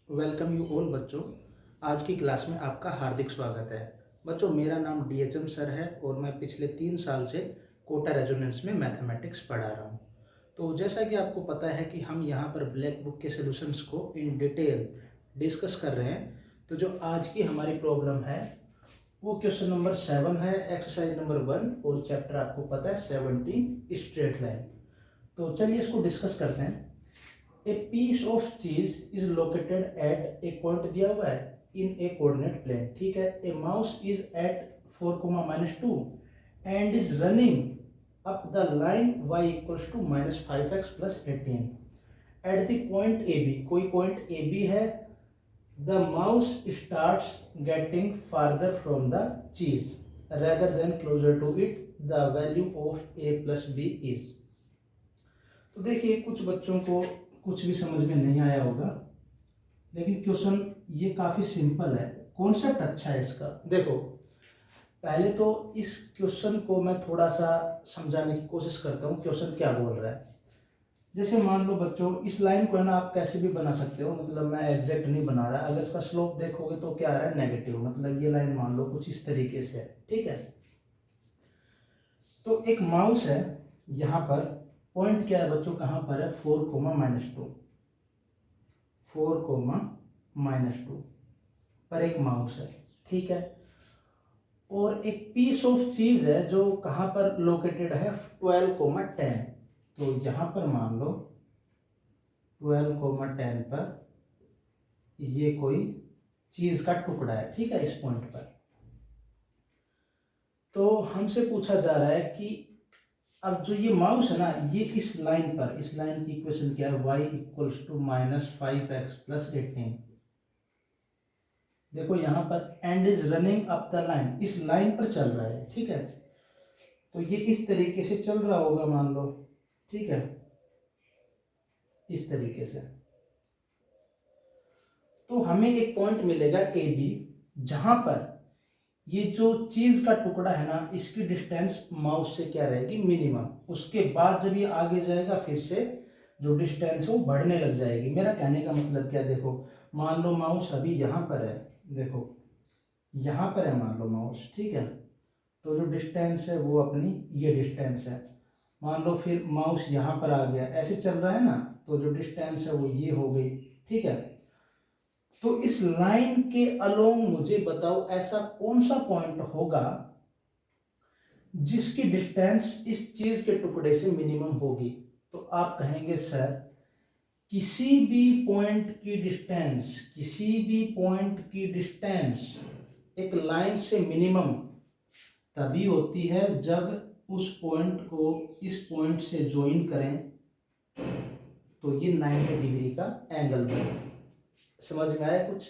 Welcome you all बच्चों। आज की क्लास में आपका हार्दिक स्वागत है। बच्चों, मेरा नाम डीएचएम सर है और मैं पिछले 3 साल से कोटा रेजोनेंस में मैथमेटिक्स पढ़ा रहा हूँ। तो जैसा कि आपको पता है कि हम यहाँ पर ब्लैक बुक के सॉल्यूशंस को इन डिटेल डिस्कस कर रहे हैं। तो जो आज की हमारी प्रॉब्लम है वो क्वेश्चन नंबर 7 है, एक्सरसाइज नंबर 1, और चैप्टर आपको पता है 17 स्ट्रेट लाइन। तो चलिए इसको डिस्कस करते हैं। A piece of cheese is located at एक पॉइंट दिया हुआ है इन ए कोऑर्डिनेट प्लेन। ठीक है, a mouse is at 4, -2 and is running up the line y equals to -5x + 18 at the point A B. कोई पॉइंट A B है। The mouse starts getting farther from the cheese rather than closer to it, the value of a + b is. तो देखिए, कुछ बच्चों को कुछ भी समझ में नहीं आया होगा, लेकिन क्वेश्चन ये काफ़ी सिंपल है, कॉन्सेप्ट अच्छा है इसका। देखो, पहले तो इस क्वेश्चन को मैं थोड़ा सा समझाने की कोशिश करता हूँ क्वेश्चन क्या बोल रहा है। जैसे मान लो बच्चों, इस लाइन को है ना आप कैसे भी बना सकते हो, मतलब मैं एग्जैक्ट नहीं बना रहा। अगर इसका स्लोप देखोगे तो क्या आ रहा है, नेगेटिव। मतलब ये लाइन मान लो कुछ इस तरीके से है। ठीक है, तो एक माउस है यहाँ पर। पॉइंट क्या है बच्चों, कहाँ पर है, 4, -2, 4, -2 पर एक माउस है। ठीक है, और एक पीस ऑफ चीज है जो कहाँ पर लोकेटेड है, 12, 10। तो यहाँ पर मान लो 12, 10 पर ये कोई चीज का टुकड़ा है। ठीक है, इस पॉइंट पर। तो हमसे पूछा जा रहा है कि अब जो ये माउस है ना, ये इस लाइन पर, इस लाइन की इक्वेशन क्या है, y इक्वल्स टू -5x + 18। देखो यहाँ पर and is running up the line, इस लाइन पर चल रहा है। ठीक है, तो ये इस तरीके से चल रहा होगा मान लो। ठीक है, इस तरीके से। तो हमें एक पॉइंट मिलेगा ए बी, जहां पर ये जो चीज का टुकड़ा है ना, इसकी डिस्टेंस माउस से क्या रहेगी, मिनिमम। उसके बाद जब ये आगे जाएगा फिर से जो डिस्टेंस है वो बढ़ने लग जाएगी। मेरा कहने का मतलब क्या, देखो मान लो माउस अभी यहाँ पर है, देखो यहाँ पर है मान लो माउस। ठीक है, तो जो डिस्टेंस है वो अपनी ये डिस्टेंस है। मान लो फिर माउस यहाँ पर आ गया, ऐसे चल रहा है ना, तो जो डिस्टेंस है वो ये हो गई। ठीक है, तो इस लाइन के अलोंग मुझे बताओ ऐसा कौन सा पॉइंट होगा जिसकी डिस्टेंस इस चीज के टुकड़े से मिनिमम होगी। तो आप कहेंगे सर, किसी भी पॉइंट की डिस्टेंस, किसी भी पॉइंट की डिस्टेंस एक लाइन से मिनिमम तभी होती है जब उस पॉइंट को इस पॉइंट से ज्वाइन करें तो ये 90 डिग्री का एंगल बने। समझ में आया कुछ?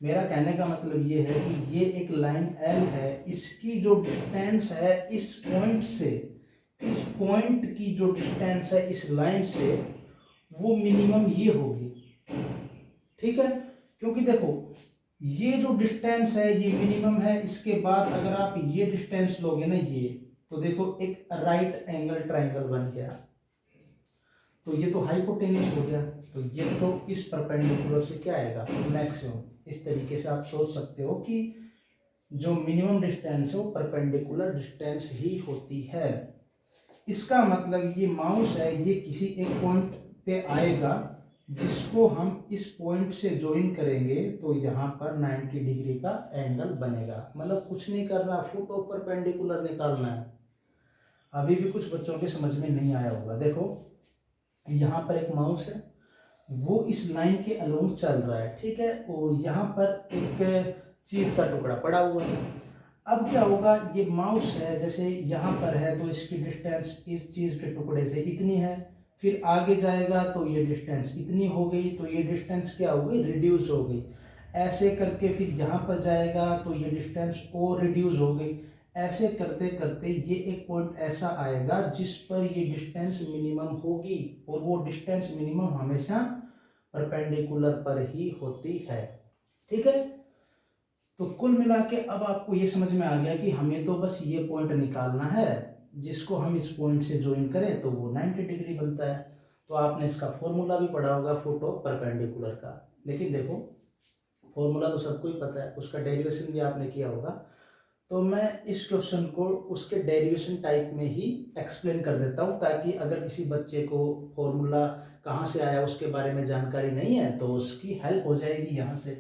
मेरा कहने का मतलब ये है कि ये एक लाइन L है, इसकी जो डिस्टेंस है इस पॉइंट से, इस पॉइंट की जो डिस्टेंस है इस लाइन से, वो मिनिमम ये होगी। ठीक है, क्योंकि देखो ये जो डिस्टेंस है ये मिनिमम है। इसके बाद अगर आप ये डिस्टेंस लोगे ना, ये तो देखो एक राइट एंगल ट्राइंगल बन गया, तो ये तो हाइपोटेन्यूस हो गया, तो ये तो इस परपेंडिकुलर से क्या आएगा, मैक्सिमम। इस तरीके से आप सोच सकते हो कि जो मिनिमम डिस्टेंस है वो परपेंडिकुलर डिस्टेंस ही होती है। इसका मतलब ये माउस है, ये किसी एक पॉइंट पे आएगा जिसको हम इस पॉइंट से ज्वाइन करेंगे तो यहाँ पर 90 डिग्री का एंगल बनेगा। मतलब कुछ नहीं करना, फुट ऑफ परपेंडिकुलर निकालना है। अभी भी कुछ बच्चों के समझ में नहीं आया होगा। देखो यहाँ पर एक माउस है, वो इस लाइन के अलोंग चल रहा है। ठीक है, और यहाँ पर एक चीज का टुकड़ा पड़ा हुआ है। अब क्या होगा, ये माउस है जैसे यहाँ पर है तो इसकी डिस्टेंस इस चीज के टुकड़े से इतनी है, फिर आगे जाएगा तो ये डिस्टेंस इतनी हो गई, तो ये डिस्टेंस क्या हो गई, रिड्यूस हो गई। ऐसे करके फिर यहाँ पर जाएगा तो ये डिस्टेंस और रिड्यूस हो गई। ऐसे करते करते ये एक पॉइंट ऐसा आएगा जिस पर ये डिस्टेंस मिनिमम होगी, और वो डिस्टेंस मिनिमम हमेशा परपेंडिकुलर पर ही होती है। ठीक है, तो कुल मिला के अब आपको ये समझ में आ गया कि हमें तो बस ये पॉइंट निकालना है जिसको हम इस पॉइंट से ज्वाइन करें तो वो 90 डिग्री बनता है। तो आपने इसका फॉर्मूला भी पढ़ा होगा, फुट ऑफ परपेंडिकुलर का। लेकिन देखो फॉर्मूला तो सबको ही पता है, उसका डेरिवेशन भी आपने किया होगा। तो मैं इस क्वेश्चन को उसके डेरिवेशन टाइप में ही एक्सप्लेन कर देता हूँ, ताकि अगर किसी बच्चे को फॉर्मूला कहाँ से आया उसके बारे में जानकारी नहीं है तो उसकी हेल्प हो जाएगी यहाँ से,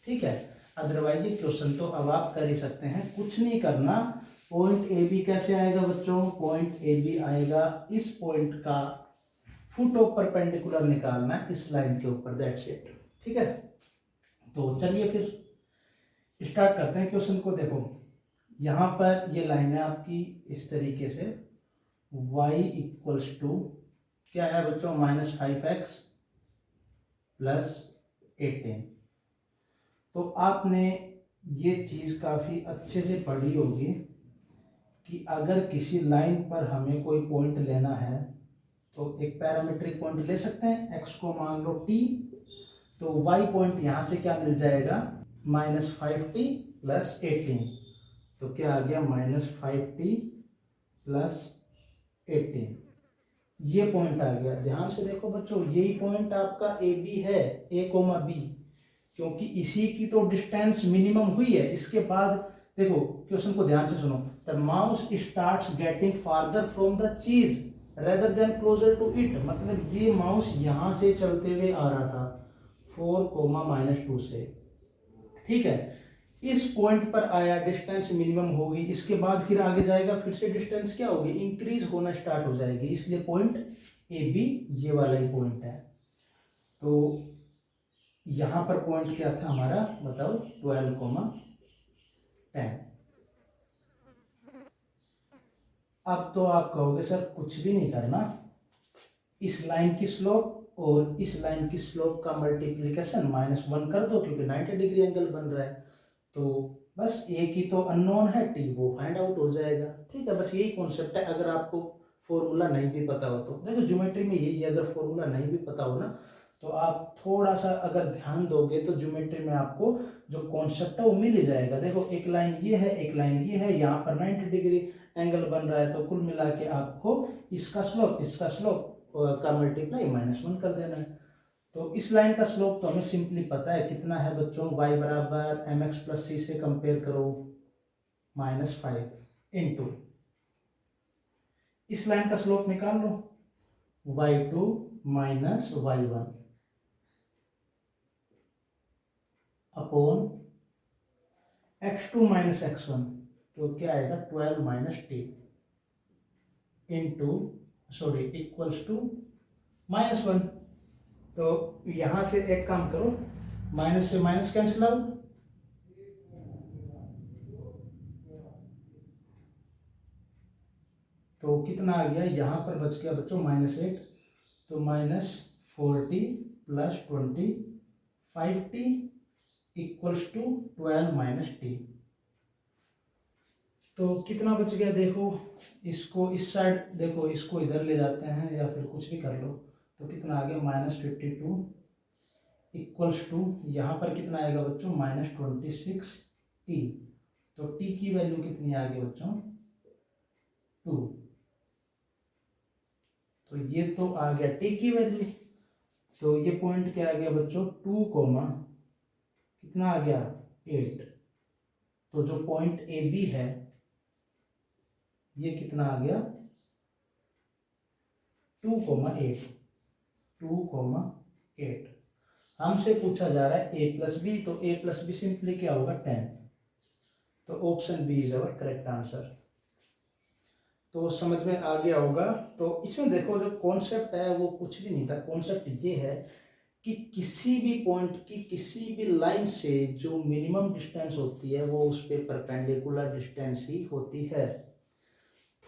ठीक है। अदरवाइज ये क्वेश्चन तो अब आप कर ही सकते हैं, कुछ नहीं करना। पॉइंट ए बी कैसे आएगा बच्चों, पॉइंट ए बी आएगा, इस पॉइंट का फुट ऑफ परपेंडिकुलर निकालना है इस लाइन के ऊपर, दैट्स इट, ठीक है। तो चलिए फिर स्टार्ट करते हैं क्वेश्चन को। देखो यहाँ पर ये लाइन है आपकी इस तरीके से, y इक्वल्स टू क्या है बच्चों, -5x प्लस 18। तो आपने ये चीज़ काफ़ी अच्छे से पढ़ी होगी कि अगर किसी लाइन पर हमें कोई पॉइंट लेना है तो एक पैरामीट्रिक पॉइंट ले सकते हैं, x को मान लो t, तो y पॉइंट यहाँ से क्या मिल जाएगा, -5t प्लस 18। तो क्या आ गया, -5t प्लस 18, ये पॉइंट आ गया। ध्यान से देखो बच्चों, यही पॉइंट आपका ए बी है, ए कोमा बी, क्योंकि इसी की तो डिस्टेंस मिनिमम हुई है। इसके बाद देखो क्वेश्चन को ध्यान से सुनो, the mouse starts getting farther from the cheese rather than closer to it, मतलब ये माउस यहां से चलते हुए आ रहा था 4, -2 से, ठीक है। इस पॉइंट पर आया, डिस्टेंस मिनिमम होगी, इसके बाद फिर आगे जाएगा, फिर से डिस्टेंस क्या होगी, इंक्रीज होना स्टार्ट हो जाएगी, इसलिए पॉइंट ए बी ये वाला ही पॉइंट है। तो यहां पर पॉइंट क्या था हमारा, बताओ, 12, 10। अब तो आप कहोगे सर कुछ भी नहीं करना, इस लाइन की स्लोप और इस लाइन की स्लोप का मल्टीप्लिकेशन -1 कर दो, क्योंकि 90 डिग्री एंगल बन रहा है। तो बस ए की तो अननोन है, टी वो फाइंड आउट हो जाएगा, ठीक है। बस यही कॉन्सेप्ट है। अगर आपको फॉर्मूला नहीं भी पता हो तो देखो, ज्योमेट्री में यही है, अगर फॉर्मूला नहीं भी पता हो ना तो आप थोड़ा सा अगर ध्यान दोगे तो ज्योमेट्री में आपको जो कॉन्सेप्ट है वो मिल ही जाएगा। देखो एक लाइन ये है, एक लाइन ये है, यहाँ पर 90 डिग्री एंगल बन रहा है, तो कुल मिला के आपको इसका स्लोप का मल्टीप्लाई -1 कर देना है। तो इस लाइन का स्लोप तो हमें सिंपली पता है, कितना है बच्चों, y बराबर mx प्लस सी से कंपेयर करो -5 इंटू इस लाइन का स्लोप निकाल लो y2 minus y1 upon x2 minus x1, तो क्या आएगा 12 - t into sorry equals to -1। तो यहां से एक काम करो, माइनस से माइनस कैंसिल आउट, तो कितना आ गया, यहां पर बच गया बच्चों -8, तो -40 plus 25t equals to 12 - t। तो कितना बच गया देखो, इसको इस साइड देखो, इसको इधर ले जाते हैं या फिर कुछ भी कर लो, तो कितना आ गया -52 इक्वल्स टू, यहाँ पर कितना आएगा बच्चों -26t। तो t की वैल्यू कितनी आ गई बच्चों 2, तो ये तो आ गया t की वैल्यू। तो ये पॉइंट क्या आ गया बच्चों 2, कितना आ गया 8। तो जो पॉइंट ए बी है ये कितना आ गया 2,8, 2,8। हमसे पूछा जा रहा है a प्लस बी, तो a प्लस बी सिंपली क्या होगा 10। तो option B is our correct answer. तो समझ में आ गया होगा। तो इसमें देखो जो कॉन्सेप्ट है वो कुछ भी नहीं था, कॉन्सेप्ट ये है कि किसी भी पॉइंट की किसी भी लाइन से जो मिनिमम डिस्टेंस होती है वो उस पर परपेंडिकुलर डिस्टेंस ही होती है।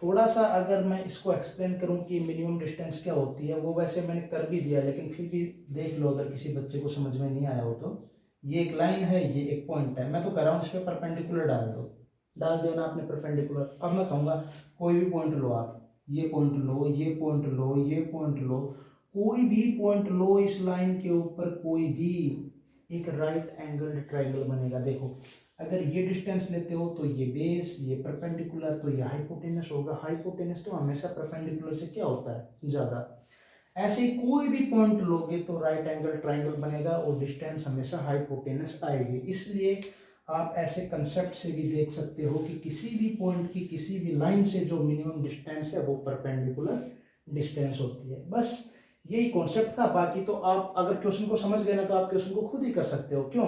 थोड़ा सा अगर मैं इसको एक्सप्लेन करूं कि मिनिमम डिस्टेंस क्या होती है, वो वैसे मैंने कर भी दिया, लेकिन फिर भी देख लो अगर किसी बच्चे को समझ में नहीं आया हो तो। ये एक लाइन है, ये एक पॉइंट है, मैं तो कह रहा हूँ इस पर परपेंडिकुलर डाल दो ना आपने परपेंडिकुलर। अब मैं कहूँगा कोई भी पॉइंट लो आप, ये पॉइंट लो, ये पॉइंट लो, ये पॉइंट लो, कोई भी पॉइंट लो इस लाइन के ऊपर, कोई भी एक राइट एंगल ट्राइंगल बनेगा। देखो अगर ये डिस्टेंस लेते हो तो ये बेस, ये परपेंडिकुलर, तो ये हाइपोटेनस होगा। हाइपोटेनस तो हमेशा परपेंडिकुलर से क्या होता है ज़्यादा। ऐसे ही कोई भी पॉइंट लोगे तो राइट एंगल ट्राइंगल बनेगा और डिस्टेंस हमेशा हाइपोटेनस आएगी। इसलिए आप ऐसे कंसेप्ट से भी देख सकते हो कि किसी भी पॉइंट की किसी भी लाइन से जो मिनिमम डिस्टेंस है वो परपेंडिकुलर डिस्टेंस होती है। बस यही कॉन्सेप्ट था। बाकी तो आप अगर क्वेश्चन को समझ गए ना तो आप क्वेश्चन को खुद ही कर सकते हो। क्यों?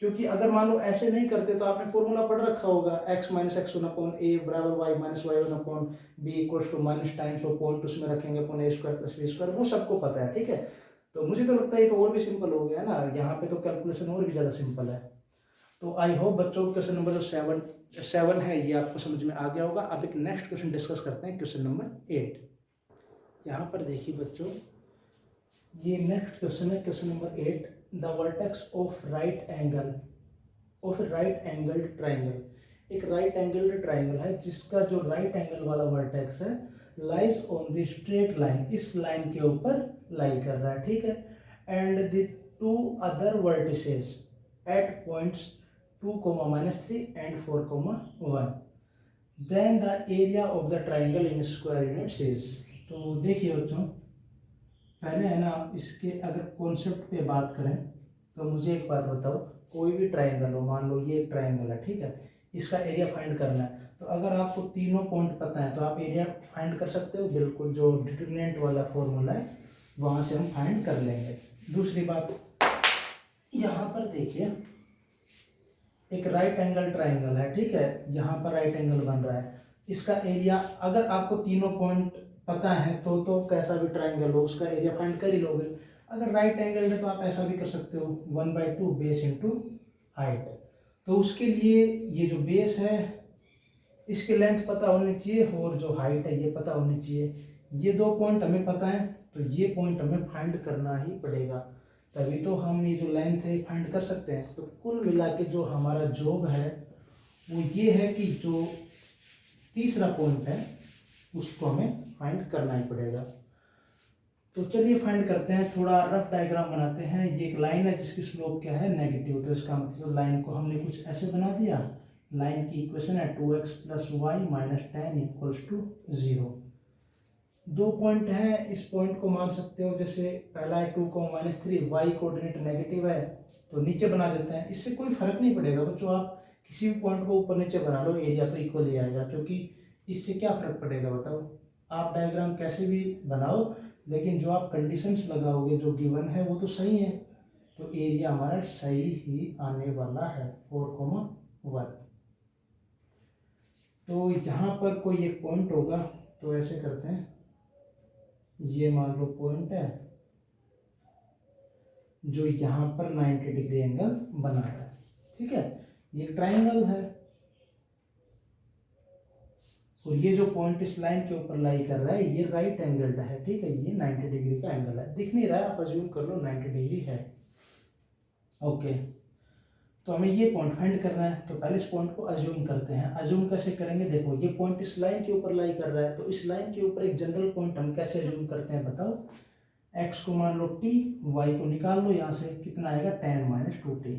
क्योंकि अगर मान लो ऐसे नहीं करते तो आपने फॉर्मूला पढ़ रखा होगा, x minus x one upon a बराबर y minus y one upon b equal to minus times of point उसमें रखेंगे upon a square plus b square, वो सबको पता है। ठीक है, तो मुझे तो लगता है ये तो और भी सिंपल हो गया ना, यहाँ पे तो कैलकुलेशन और भी ज़्यादा सिंपल है। तो आई होप बच्चों क्वेश्चन नंबर जो सेवन है ये आपको समझ में आ गया होगा। अब एक नेक्स्ट क्वेश्चन डिस्कस करते हैं, क्वेश्चन नंबर 8। यहाँ पर देखिए बच्चों, ये नेक्स्ट क्वेश्चन है, question number 8। The vertex of right angle triangle. एक राइट एंगल ट्राइंगल है जिसका जो राइट एंगल वाला वर्टेक्स है lies on the straight line, इस लाइन के ऊपर लाई कर रहा है। ठीक है, and the two other vertices at points 2, -3 and 4, 1, then the area of the triangle in square units is. तो देखिए बच्चों, पहले है ना, इसके अगर कॉन्सेप्ट पे बात करें तो मुझे एक बात बताओ, कोई भी ट्राइंगल हो, मान लो ये एक ट्राइंगल है, ठीक है, इसका एरिया फाइंड करना है। तो अगर आपको तीनों पॉइंट पता है तो आप एरिया फाइंड कर सकते हो, बिल्कुल जो डिटरमिनेंट वाला फॉर्मूला है वहाँ से हम फाइंड कर लेंगे। दूसरी बात, यहाँ पर देखिए एक राइट एंगल ट्राइंगल है, ठीक है, यहाँ पर राइट एंगल बन रहा है, इसका एरिया अगर आपको तीनों पॉइंट पता है तो कैसा भी ट्राइंगल हो उसका एरिया फाइंड कर ही लोगे। अगर राइट एंगल है तो आप ऐसा भी कर सकते हो, 1/2 बेस इंटू हाइट। तो उसके लिए ये जो बेस है इसकी लेंथ पता होनी चाहिए और जो हाइट है ये पता होनी चाहिए। ये दो पॉइंट हमें पता है तो ये पॉइंट हमें फाइंड करना ही पड़ेगा, तभी तो हम ये जो लेंथ है फाइंड कर सकते हैं। तो कुल मिला के जो हमारा जॉब है वो ये है कि जो तीसरा पॉइंट है उसको हमें फाइंड करना ही पड़ेगा। तो चलिए फाइंड करते हैं, थोड़ा रफ डायग्राम बनाते हैं। ये एक लाइन है जिसकी स्लोप क्या है, नेगेटिव, तो इसका मतलब लाइन को हमने कुछ ऐसे बना दिया। लाइन की इक्वेशन है 2x + y - 10 = 0। दो पॉइंट हैं, इस पॉइंट को मान सकते हो, जैसे पहला है 2, -3, y कोऑर्डिनेट नेगेटिव है तो नीचे बना देते हैं। इससे कोई फर्क नहीं पड़ेगा बच्चों, आप किसी भी पॉइंट को ऊपर नीचे बना लो, एरिया तो इक्वल ही आएगा, क्योंकि इससे क्या फर्क पड़ेगा बताओ। आप डायग्राम कैसे भी बनाओ लेकिन जो आप कंडीशंस लगाओगे जो गिवन है वो तो सही है, तो एरिया हमारा सही ही आने वाला है, 4, 1। तो यहाँ पर कोई एक पॉइंट होगा, तो ऐसे करते हैं, ये मान लो पॉइंट है जो यहाँ पर 90 डिग्री एंगल बना रहा है। ठीक है, ये ट्राइंगल है और ये जो पॉइंट इस लाइन के ऊपर लाई कर रहा है ये राइट एंगल्ड है। ठीक है, ये 90 डिग्री का एंगल है, दिख नहीं रहा है, आप अज्यूम कर लो 90 डिग्री है। ओके, तो हमें ये पॉइंट फाइंड करना है, तो पहले इस पॉइंट को अज्यूम करते हैं। अज्यूम कैसे करेंगे, देखो ये पॉइंट इस लाइन के ऊपर लाई कर रहा है, तो इस लाइन के ऊपर एक जनरल पॉइंट हम कैसे अज्यूम करते हैं बताओ। x को मान लो t, y को निकाल लो, यहाँ से कितना आएगा, 10 - 2t।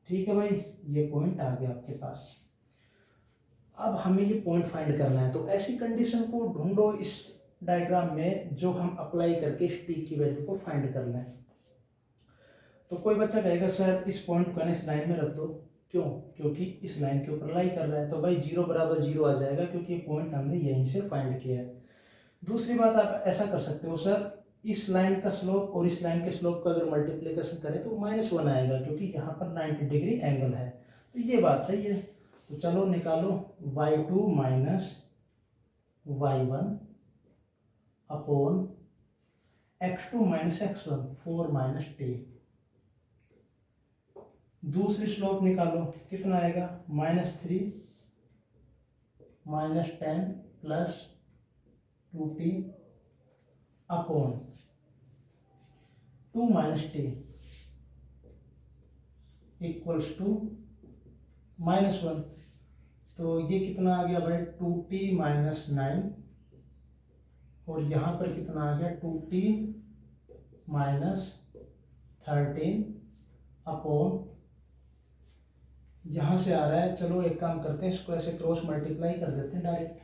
ठीक है भाई, ये पॉइंट आ गया आपके पास। अब हमें ये पॉइंट फाइंड करना है, तो ऐसी कंडीशन को ढूंढो इस डायग्राम में जो हम अप्लाई करके इस टी की वैल्यू को फाइंड कर लें। तो कोई बच्चा कहेगा सर इस पॉइंट को इस लाइन में रख दो, क्यों, क्योंकि इस लाइन के ऊपर लाई कर रहा है, तो भाई 0 = 0 आ जाएगा क्योंकि ये पॉइंट हमने यहीं से फाइंड किया है। दूसरी बात, आप ऐसा कर सकते हो, सर इस लाइन का स्लोप और इस लाइन के स्लोप का अगर मल्टीप्लिकेशन करें तो -1 आएगा क्योंकि यहाँ पर 90 डिग्री एंगल है, तो ये बात सही है। तो चलो निकालो, y2 - y1 upon x2 - x1 4 - t। दूसरी स्लोप निकालो, कितना आएगा, -3 - 10 + 2t अपॉन 2 - t = -1। तो ये कितना आ गया भाई, 2t - 9, और यहाँ पर कितना आ गया, 2t - 13 अपॉन, यहाँ से आ रहा है, चलो एक काम करते हैं, इसको ऐसे क्रॉस मल्टीप्लाई कर देते हैं डायरेक्ट,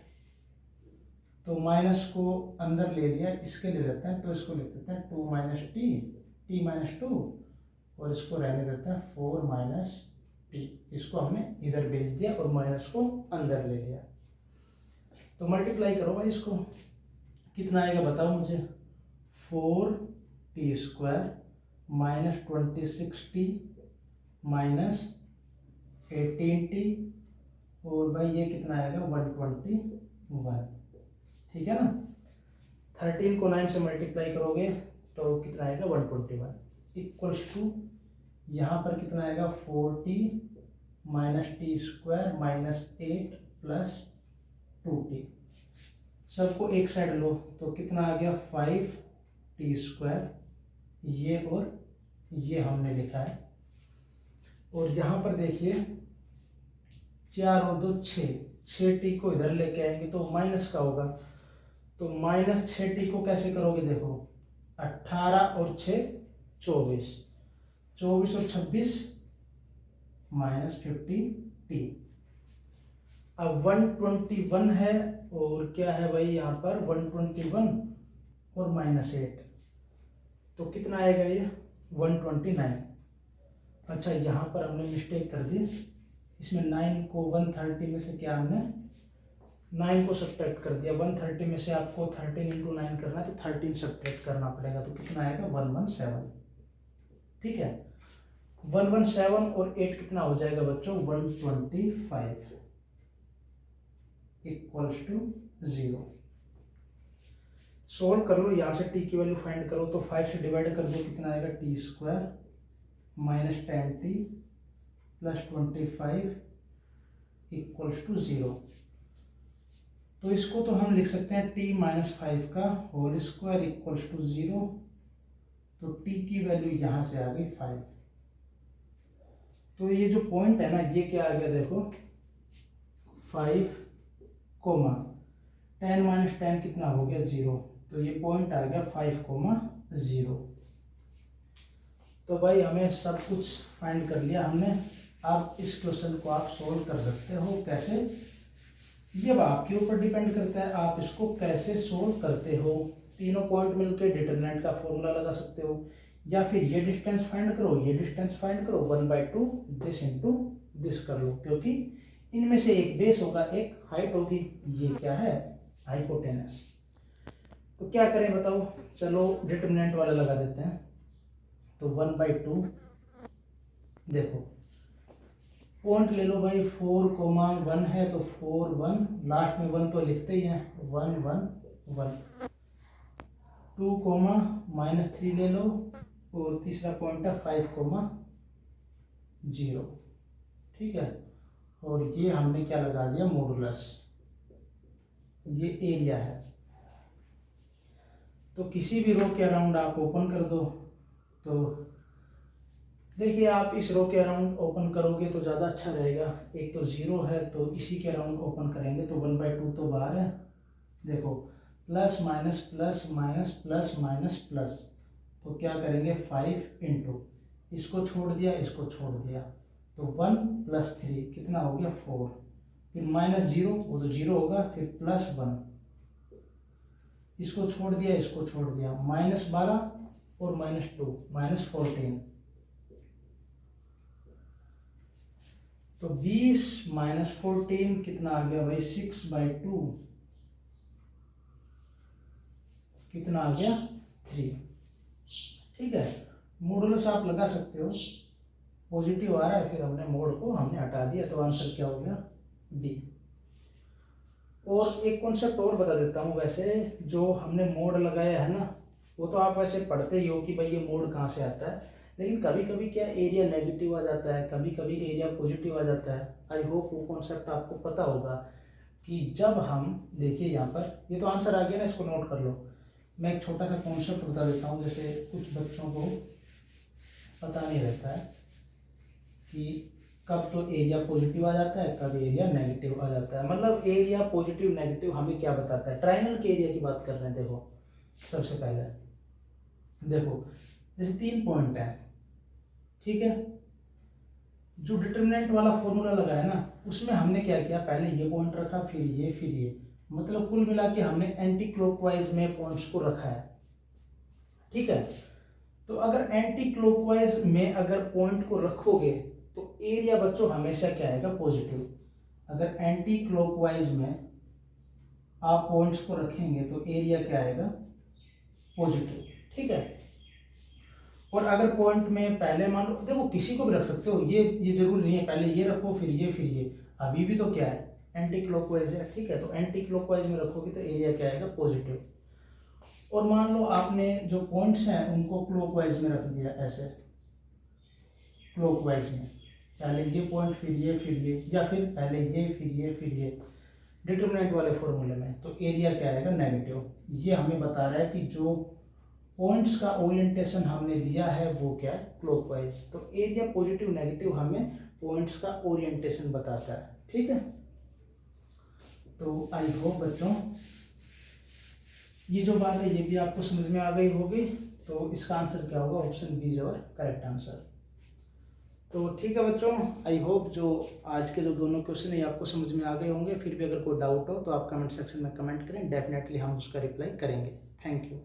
तो माइनस को अंदर ले लिया, इसके ले लेते हैं, तो इसको लिख देते हैं 2 माइनस टी, टी माइनस 2, और इसको रहने देते हैं 4 माइनस टी। इसको हमने इधर भेज दिया और माइनस को अंदर ले लिया। तो मल्टीप्लाई करो भाई इसको, कितना आएगा बताओ मुझे। 4t square minus 26t minus 18t, और भाई ये कितना आएगा 121। ठीक है ना। 13 को 9 से मल्टीप्लाई करोगे तो कितना आएगा 121 इक्वल्स टू, यहाँ पर कितना आएगा 4t minus T square minus 8 plus 2t। सबको एक साइड लो तो कितना आ गया 5t स्क्वायर, ये और ये हमने लिखा है। और यहाँ पर देखिए 4 और 2 6t को इधर लेके आएंगे तो माइनस का होगा, तो माइनस 6t को कैसे करोगे, देखो 18 और 6 24, 24 और 26 माइनस 50t। अब 121 है और क्या है भाई यहाँ पर 121 और माइनस 8, तो कितना आएगा ये 129। अच्छा यहाँ पर हमने मिस्टेक कर दी, इसमें 9 को 130 में से क्या हमने 9 को सब्ट्रैक्ट कर दिया। 130 में से आपको 13 इंटू 9 करना है तो 13 सब्ट्रैक्ट करना पड़ेगा, तो कितना आएगा 117। ठीक है, 117 और 8 कितना हो जाएगा बच्चों 125 इक्वल्स टू 0। सोल्व कर लो, यहाँ से t की वैल्यू फाइंड करो तो 5 से डिवाइड कर दो, कितना आएगा t square minus 10t plus 25 equals to 0। तो इसको तो हम लिख सकते हैं t माइनस 5 का होल स्क्वायर इक्वल्स टू 0, तो t की वैल्यू यहाँ से आ गई 5। तो ये जो पॉइंट है ना, ये क्या आ गया देखो 5 कोमा 10 माइनस 10 कितना हो गया 0, तो ये पॉइंट आ गया 5,0। तो भाई हमें सब कुछ फाइंड कर लिया हमने। अब इस क्वेश्चन को आप सोल्व कर सकते हो, कैसे, ये आपके ऊपर डिपेंड करता है आप इसको कैसे सोल्व करते हो। तीनों पॉइंट मिलकर डिटरमिनेंट का फॉर्मूला लगा सकते हो, या फिर ये डिस्टेंस फाइंड करो, ये डिस्टेंस फाइंड करो, 1/2 दिस इंटू दिस कर लो, क्योंकि इनमें से एक बेस होगा एक हाइट होगी, ये क्या है हाइपोटेनस। तो क्या करें बताओ, चलो डिटरमिनेंट वाला लगा देते हैं। तो 1/2 देखो पॉइंट ले लो भाई 4,1 है तो 4 1, लास्ट में 1 तो लिखते ही हैं 1 1 1, 2 माइनस 3 ले लो, और तीसरा पॉइंट है 5,0। ठीक है, और ये हमने क्या लगा दिया मॉडुलस, ये एरिया है। तो किसी भी रो के अराउंड आप ओपन कर दो, तो देखिए आप इस रो के अराउंड ओपन करोगे तो ज़्यादा अच्छा रहेगा। एक तो 0 है तो इसी के अराउंड ओपन करेंगे, तो 1/2 तो बाहर है, देखो plus minus plus minus plus minus plus, तो क्या करेंगे 5 इंटू, इसको छोड़ दिया इसको छोड़ दिया, तो 1 प्लस 3 कितना हो गया 4, फिर माइनस 0 वो तो 0 होगा, फिर प्लस 1, इसको छोड़ दिया इसको छोड़ दिया, -12 और -2 -14, तो 20 माइनस 14 कितना आ गया भाई 6/2, कितना आ गया 3। ठीक है, मॉडुलस आप लगा सकते हो, पॉजिटिव आ रहा है फिर हमने मोड को हमने हटा दिया, तो आंसर क्या हो गया डी। और एक कॉन्सेप्ट और बता देता हूँ, वैसे जो हमने मोड लगाया है ना, वो तो आप वैसे पढ़ते ही हो कि भाई ये मोड कहाँ से आता है, लेकिन कभी कभी क्या एरिया नेगेटिव आ जाता है, कभी कभी एरिया पॉजिटिव आ जाता है। आई होप वो कॉन्सेप्ट आपको पता होगा कि जब हम देखिए यहाँ पर ये तो आंसर आ गया ना, इसको नोट कर लो। मैं एक छोटा सा कॉन्सेप्ट बता देता हूँ, जैसे कुछ बच्चों को पता नहीं रहता है कि कब तो एरिया पॉजिटिव आ जाता है, कब एरिया नेगेटिव आ जाता है। मतलब एरिया पॉजिटिव नेगेटिव हमें क्या बताता है, ट्रायंगल के एरिया की बात कर रहे हैं। देखो सबसे पहले देखो जैसे 3 पॉइंट है, ठीक है, जो डिटरमिनेंट वाला फॉर्मूला लगाया ना, उसमें हमने क्या किया, पहले ये पॉइंट रखा फिर ये, मतलब कुल मिला के हमने एंटी क्लॉकवाइज में पॉइंट्स को रखा है, ठीक है। तो अगर एंटी क्लॉकवाइज में अगर पॉइंट को रखोगे तो एरिया बच्चों हमेशा क्या आएगा, पॉजिटिव। अगर एंटी क्लॉकवाइज में आप पॉइंट्स को रखेंगे तो एरिया क्या आएगा, पॉजिटिव, ठीक है। और अगर पॉइंट में पहले मान लो, देखो किसी को भी रख सकते हो, ये जरूरी नहीं है पहले ये रखो फिर ये, अभी भी तो क्या है, एंटी क्लॉकवाइज है, ठीक है। तो एंटी क्लॉकवाइज में रखोगे तो एरिया क्या आएगा, पॉजिटिव। और मान लो आपने जो पॉइंट्स हैं उनको क्लॉकवाइज में रख दिया, ऐसे क्लॉकवाइज में, पहले ये पॉइंट फिर ये, या फिर पहले ये फिर ये डिटरमिनेंट वाले फॉर्मूले में, तो एरिया क्या आएगा, नेगेटिव। ये हमें बता रहा है कि जो पॉइंट्स का ओरिएंटेशन हमने लिया है वो क्या है, क्लॉकवाइज। तो एरिया पॉजिटिव नेगेटिव हमें पॉइंट्स का ओरिएंटेशन बताता है, ठीक है। तो आई होप बच्चों ये जो बात है ये भी आपको समझ में आ गई होगी। तो इसका आंसर क्या होगा, option B is our correct answer. तो ठीक है बच्चों, आई होप जो आज के जो दोनों क्वेश्चन है आपको समझ में आ गए होंगे। फिर भी अगर कोई डाउट हो तो आप कमेंट सेक्शन में कमेंट करें, डेफिनेटली हम उसका रिप्लाई करेंगे। Thank you.